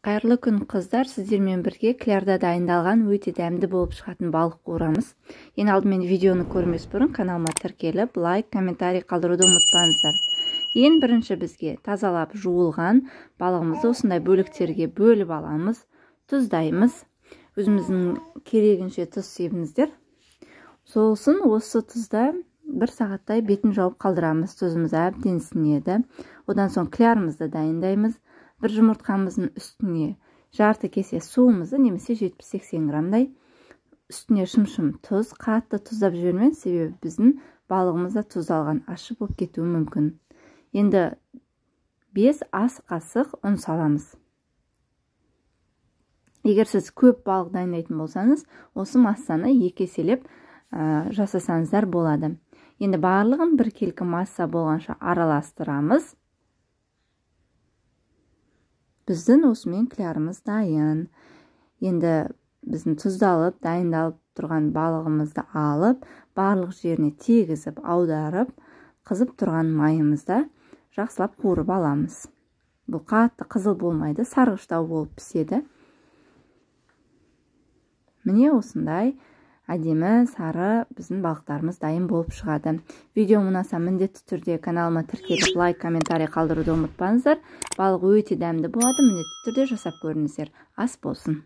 Қайырлы күн қыздар, сіздермен бірге клярда дайындалған өте дәмді болып шығатын балық қуырамыз. Ең алдымен видеоны көрмес бұрын каналыма тіркеліп, лайк, комментарий қалдыруды ұмытпаңыздар. Ең бірінші бізге тазалап жуылған балығымызды осындай бөліктерге бөліп аламыз, тұздаймыз. Өзіміздің керегінше тұз себіңіздер. Сосын осы тұзда 1 сағаттай бетін жауып қалдырамыз. Тұзымыз әбден сіңеді. Одан соң клярымызды дайындаймыз. Бір жұмыртқамыздың үстіне жарты кесе суымызды, немесе 70-80 грамдай үстіне шым-шым тұз, қатты тұздап жібермеңіз, себебі біздің балығымызда тұздалған ащы болып кетуі мүмкін. Енді 5 ас қасық ұн саламыз. Егер сіз көп балық дайындайтын болсаңыз, осы массаны 2 еселеп жасасаңыздар болады. Енді барлығын бір келкі масса болғанша араластырамыз. Біздің осымен клярымыз дайын. Енді біздің тұздалып, дайындалып тұрған балығымызды алып, барлық жеріне тегізіп, аударып, қызып тұрған майымызда жақсылап қуырып аламыз. Бұл қатты қызыл болмайды, сарғыштау болып піседі. Міне осындай әдемі сары біздің балықтарымыз дайын болып шығады. Видео ұнаса міндетті түрде каналыма тіркеліп, лайк, комментарий қалдыруды ұмытпаңыздар. Балық өте дәмді болады, міндетті түрде жасап көріңіздер. Ас болсын.